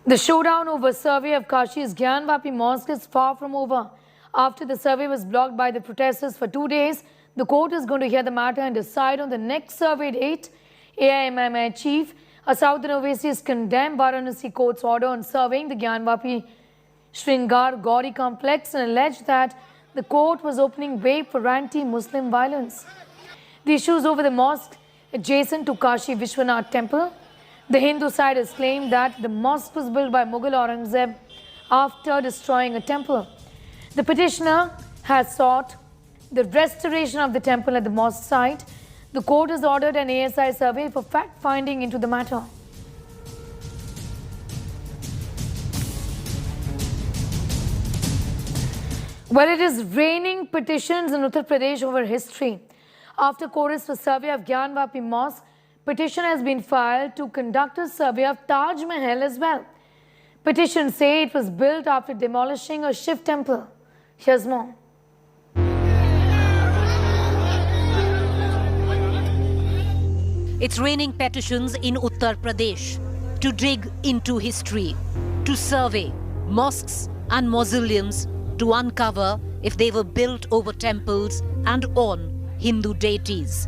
The showdown over survey of Kashi's Gyanvapi Mosque is far from over. After the survey was blocked by the protesters for 2 days, the court is going to hear the matter and decide on the next survey date. AIMMI chief Asauddin Owaisi has condemned Varanasi court's order on surveying the Gyanvapi Shringar Gauri complex and alleged that the court was opening way for anti-Muslim violence. The issues over the mosque adjacent to Kashi Vishwanath temple. The Hindu side has claimed that the mosque was built by Mughal Aurangzeb after destroying a temple. The petitioner has sought the restoration of the temple at the mosque site. The court has ordered an ASI survey for fact-finding into the matter. Well, it is raining petitions in Uttar Pradesh over history. After chorus for survey of Gyanvapi Mosque, petition has been filed to conduct a survey of Taj Mahal as well. Petitions say it was built after demolishing a Shiv temple. Here's more. It's raining petitions in Uttar Pradesh to dig into history, to survey mosques and mausoleums, to uncover if they were built over temples and on Hindu deities.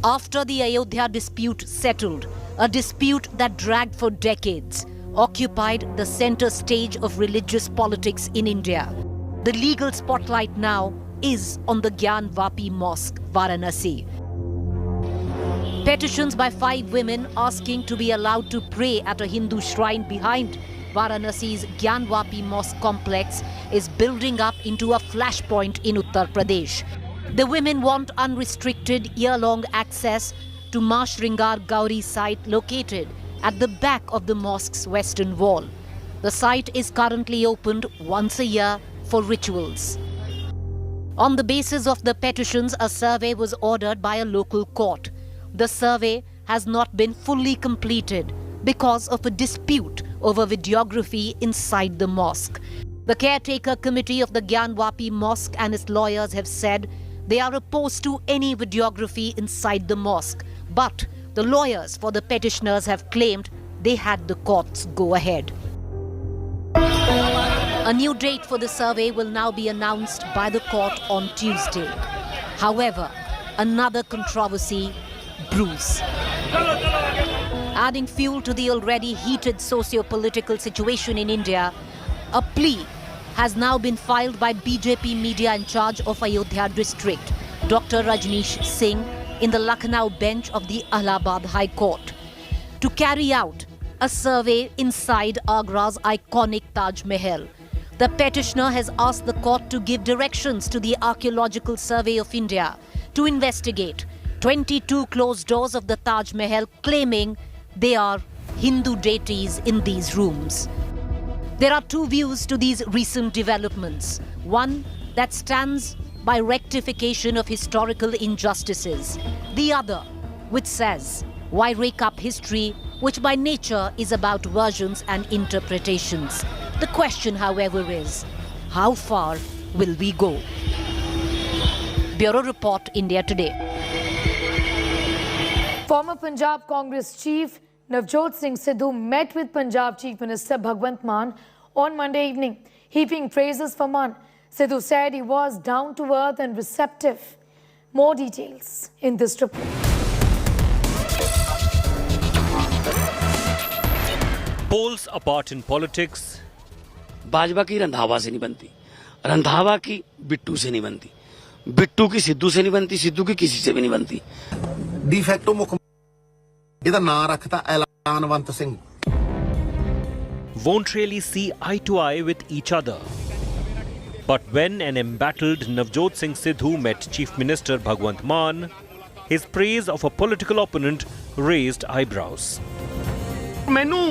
After the Ayodhya dispute settled, a dispute that dragged for decades, occupied the center stage of religious politics in India. The legal spotlight now is on the Gyanvapi Mosque, Varanasi. Petitions by 5 women asking to be allowed to pray at a Hindu shrine behind Varanasi's Gyanvapi Mosque complex is building up into a flashpoint in Uttar Pradesh. The women want unrestricted year-long access to Ma Shringar Gauri site located at the back of the mosque's western wall. The site is currently opened once a year for rituals. On the basis of the petitions, a survey was ordered by a local court. The survey has not been fully completed because of a dispute over videography inside the mosque. The caretaker committee of the Gyanvapi Mosque and its lawyers have said they are opposed to any videography inside the mosque, but the lawyers for the petitioners have claimed they had the court's go-ahead. A new date for the survey will now be announced by the court on Tuesday. However, another controversy brews. Adding fuel to the already heated socio-political situation in India, a plea has now been filed by BJP media in charge of Ayodhya district, Dr. Rajneesh Singh, in the Lucknow bench of the Allahabad High Court, to carry out a survey inside Agra's iconic Taj Mahal. The petitioner has asked the court to give directions to the Archaeological Survey of India to investigate 22 closed doors of the Taj Mahal, claiming they are Hindu deities in these rooms. There are 2 views to these recent developments. One that stands by rectification of historical injustices. The other, which says, why rake up history, which by nature is about versions and interpretations? The question, however, is, how far will we go? Bureau Report, India Today. Former Punjab Congress chief Navjot Sidhu met with Punjab Chief Minister Bhagwant Mann on Monday evening, heaping praises for Mann. Sidhu said he was down to earth and receptive. More details in this report. Poles apart in politics. Bhajpa की रंधावा से नहीं बनती, रंधावा की बिट्टू से नहीं बनती, बिट्टू की सिद्धू से नहीं बनती, सिद्धू की किसी से भी नहीं बनती. डिफेक्टो मुख्यमंत्री ਇਹਦਾ ਨਾਂ ਰੱਖਤਾ ਐਲਾਨਵੰਤ Singh. Won't really see eye to eye with each other. But when an embattled Navjot Sidhu met Chief Minister Bhagwant Mann, his praise of a political opponent raised eyebrows. ਮੈਨੂੰ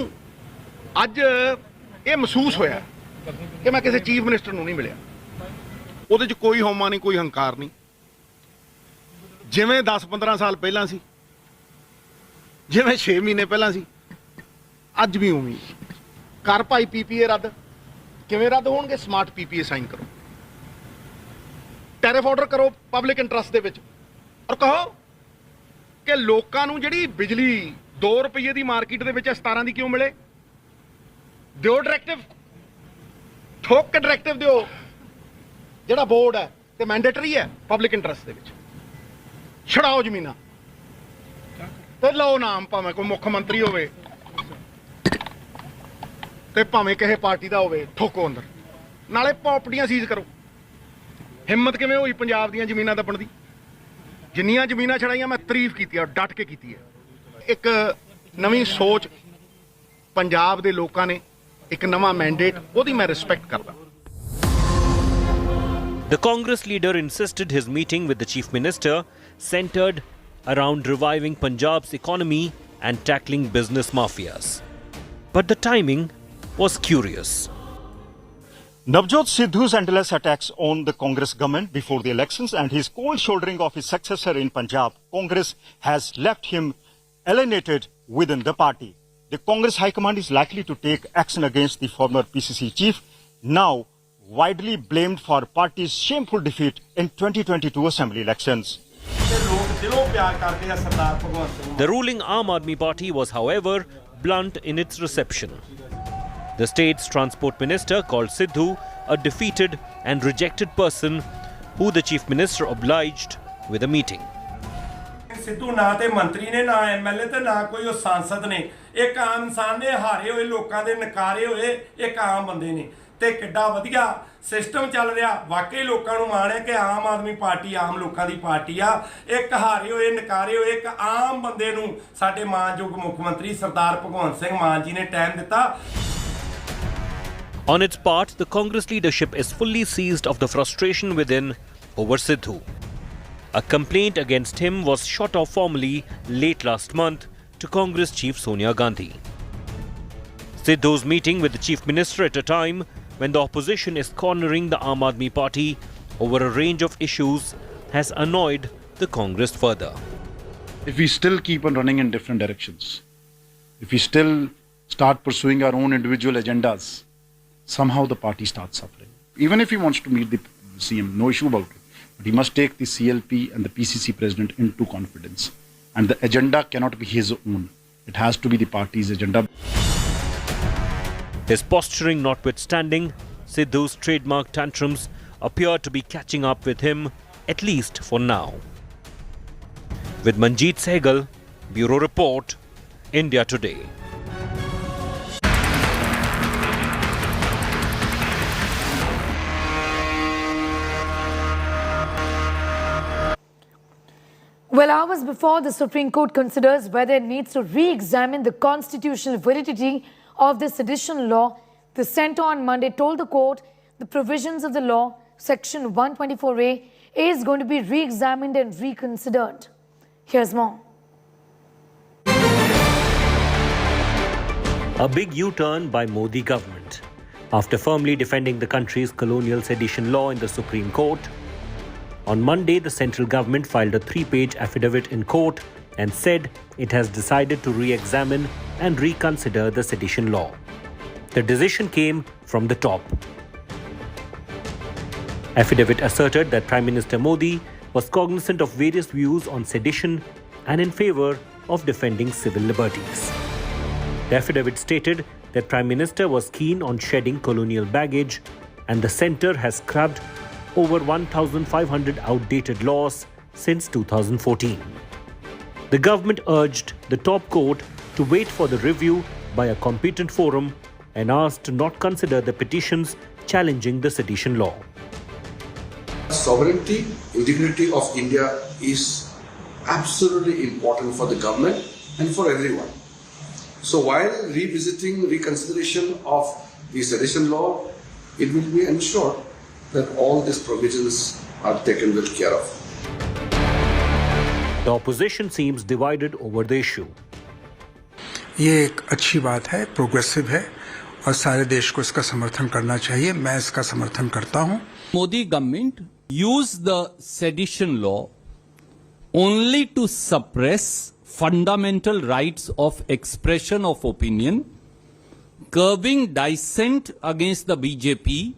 ਅੱਜ ਇਹ ਮਹਿਸੂਸ ਹੋਇਆ ਕਿ ਮੈਂ ਕਿਸੇ ਚੀਫ ਮਿਨਿਸਟਰ ਨੂੰ ਨਹੀਂ ਮਿਲਿਆ. ਉਹਦੇ 'ਚ ਕੋਈ ਹਉਮਾ ਨਹੀਂ, ਕੋਈ ਹੰਕਾਰ ਨਹੀਂ. ਜਿਵੇਂ 10-15 ਸਾਲ ਪਹਿਲਾਂ ਸੀ, ਜਿਵੇਂ 6 ਮਹੀਨੇ ਪਹਿਲਾਂ ਸੀ, ਅੱਜ ਵੀ ਉਵੇਂ ਹੀ. ਕਰ ਭਾਈ ਪੀਪੀਏ ਰੱਦ. ਕਿਵੇਂ ਰੱਦ ਹੋਣਗੇ? ਸਮਾਰਟ ਪੀਪੀਏ ਸਾਈਨ ਕਰੋ, ਟੈਰਿਫ ਆਰਡਰ ਕਰੋ ਪਬਲਿਕ ਇੰਟਰਸਟ ਦੇ ਵਿੱਚ, ਔਰ ਕਹੋ ਕਿ ਲੋਕਾਂ ਨੂੰ ਜਿਹੜੀ ਬਿਜਲੀ 2 ਰੁਪਏ ਦੀ ਮਾਰਕੀਟ ਦੇ ਵਿੱਚ 17 ਦੀ ਕਿਉਂ ਮਿਲੇ? ਦਿਓ ਡਾਇਰੈਕਟਿਵ, ਠੋਕ ਕੇ ਡਾਇਰੈਕਟਿਵ ਦਿਓ ਜਿਹੜਾ ਬੋਰਡ ਹੈ ਤੇ ਮੈਂਡੇਟਰੀ ਹੈ ਪਬਲਿਕ ਇੰਟਰਸਟ ਦੇ ਵਿੱਚ। ਛੜਾਓ ਜ਼ਮੀਨਾਂ ਤੇ ਲਓ ਨਾਮ, ਭਾਵੇਂ ਕੋਈ ਮੁੱਖ ਮੰਤਰੀ ਹੋਵੇ ਤੇ ਭਾਵੇਂ ਕਿਸੇ ਪਾਰਟੀ ਦਾ ਹੋਵੇ, ਠੋਕੋ ਅੰਦਰ, ਨਾਲੇ ਪ੍ਰਾਪਰਟੀਆਂ ਸੀਜ਼ ਕਰੋ। ਹਿੰਮਤ ਕਿਵੇਂ ਹੋਈ ਪੰਜਾਬ ਦੀਆਂ ਜ਼ਮੀਨਾਂ ਦੱਬਣ ਦੀ? ਜਿੰਨੀਆਂ ਜ਼ਮੀਨਾਂ ਛੜਾਈਆਂ ਮੈਂ ਤਾਰੀਫ ਕੀਤੀ ਹੈ, ਡਟ ਕੇ ਕੀਤੀ ਹੈ। ਇੱਕ ਨਵੀਂ ਸੋਚ ਪੰਜਾਬ ਦੇ ਲੋਕਾਂ ਨੇ, ਇੱਕ ਨਵਾਂ ਮੈਂਡੇਟ, ਉਹਦੀ ਮੈਂ ਰਿਸਪੈਕਟ ਕਰਦਾ। The Congress leader insisted his meeting with the Chief Minister centered around reviving Punjab's economy and tackling business mafias. But the timing was curious. Navjot Sidhu's endless attacks on the Congress government before the elections and his cold shouldering of his successor in Punjab, Congress has left him alienated within the party. The Congress High Command is likely to take action against the former PCC chief, now widely blamed for party's shameful defeat in 2022 assembly elections. The ruling Aam Aadmi Party was, however, blunt in its reception. The state's transport minister called Sidhu a defeated and rejected person who the chief minister obliged with a meeting. Sidhu ਨਾ ਤੇ ਮੰਤਰੀ ਨੇ, ਨਾ MLA ਤੇ ਨਾ ਕੋਈ ਉਹ ਸੰਸਦ ਨੇ। ਇੱਕ ਆਮ ਇਨਸਾਨ ਨੇ, ਹਾਰੇ ਹੋਏ ਲੋਕਾਂ ਦੇ ਨਕਾਰੇ ਹੋਏ ਇੱਕ ਆਮ ਬੰਦੇ ਨੇ। ਤੇ ਕਿੱਡਾ ਵਧੀਆ ਸਿਸਟਮ ਚੱਲ ਰਿਹਾ। ਵਾਕਈ ਲੋਕਾਂ ਨੂੰ ਮਾਣ ਹੈ ਕਿ ਆਮ ਆਦਮੀ ਪਾਰਟੀ ਆਮ ਲੋਕਾਂ ਦੀ ਪਾਰਟੀ ਆ। ਇੱਕ ਹਾਰੇ ਹੋਏ ਨਕਾਰੇ ਹੋਏ ਇੱਕ ਆਮ ਬੰਦੇ ਨੂੰ ਸਾਡੇ ਮਾਨਯੋਗ ਮੁੱਖ ਮੰਤਰੀ ਸਰਦਾਰ ਭਗਵੰਤ ਸਿੰਘ ਮਾਨ ਜੀ ਨੇ ਟਾਈਮ ਦਿੱਤਾ। On its part, the Congress leadership is fully seized of the frustration within over Sidhu. A complaint against him was shot off formally late last month to Congress chief Sonia Gandhi. Sidhu's meeting with the chief minister at a time when the opposition is cornering the Aam Aadmi Party over a range of issues has annoyed the Congress further. If we still keep on running in different directions, if we still start pursuing our own individual agendas, somehow the party starts suffering. Even if he wants to meet the CM, no issue about it. But he must take the CLP and the PCC president into confidence. And the agenda cannot be his own. It has to be the party's agenda. His posturing notwithstanding, Sidhu's trademark tantrums appear to be catching up with him, at least for now. With Manjeet Sehgal, Bureau Report, India Today. Well, hours before the Supreme Court considers whether it needs to re-examine the constitutional validity of the sedition law, the centre on Monday told the court the provisions of the law, Section 124A, is going to be re-examined and reconsidered. Here's more. A big U-turn by Modi government. After firmly defending the country's colonial sedition law in the Supreme Court, on Monday, the central government filed a 3-page affidavit in court and said it has decided to re-examine and reconsider the sedition law. The decision came from the top. Affidavit asserted that Prime Minister Modi was cognizant of various views on sedition and in favor of defending civil liberties. The affidavit stated that Prime Minister was keen on shedding colonial baggage and the centre has scrubbed over 1,500 outdated laws since 2014. The government urged the top court to wait for the review by a competent forum and asked to not consider the petitions challenging the sedition law. Sovereignty, integrity of India is absolutely important for the government and for everyone. So while revisiting reconsideration of the sedition law, it will be ensured that all these provisions are taken with care of. The opposition seems divided over the issue. ये एक अच्छी बात है, progressive है और सारे देश को इसका समर्थन करना चाहिए। मैं इसका समर्थन करता हूं। Modi government used the sedition law only to suppress fundamental rights of expression of opinion, curbing dissent against the BJP,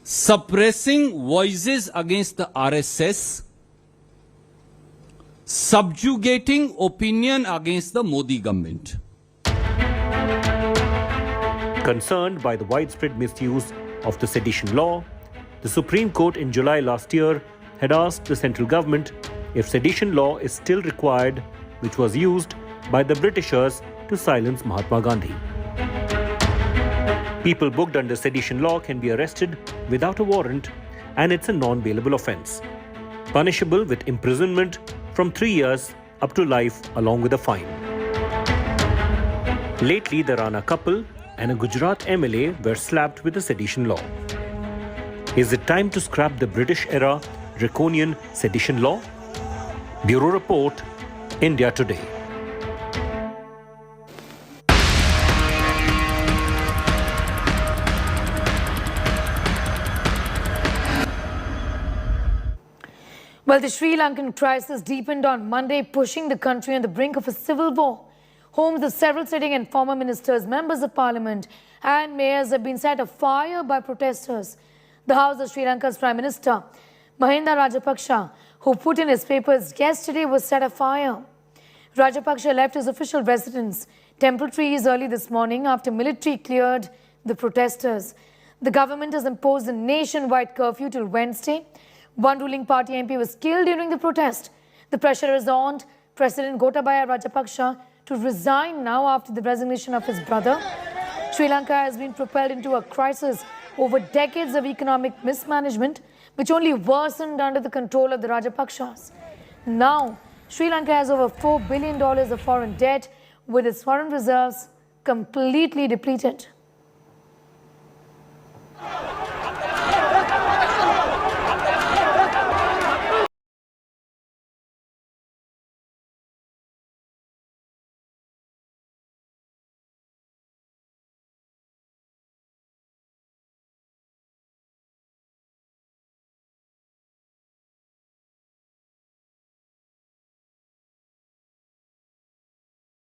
suppressing voices against the RSS, subjugating opinion against the Modi government. Concerned by the widespread misuse of the sedition law, the Supreme Court in July last year had asked the central government if sedition law is still required, which was used by the Britishers to silence Mahatma Gandhi. People booked under sedition law can be arrested without a warrant, and it's a non-bailable offence, punishable with imprisonment from 3 years up to life along with a fine. Lately, the Rana couple and a Gujarat MLA were slapped with the sedition law. Is it time to scrap the British-era draconian sedition law? Bureau Report, India Today. Well, the Sri Lankan crisis deepened on Monday, pushing the country on the brink of a civil war. Homes of several sitting and former ministers, members of parliament and mayors have been set afire by protesters. The house of Sri Lanka's Prime Minister, Mahinda Rajapaksa, who put in his papers yesterday, was set afire. Rajapaksa left his official residence, Temple Trees, early this morning after military cleared the protesters. The government has imposed a nationwide curfew till Wednesday. One ruling party MP was killed during the protest. The pressure is on President Gotabaya Rajapaksa to resign now after the resignation of his brother. Sri Lanka has been propelled into a crisis over decades of economic mismanagement, which only worsened under the control of the Rajapaksas. Now, Sri Lanka has over $4 billion of foreign debt, with its foreign reserves completely depleted.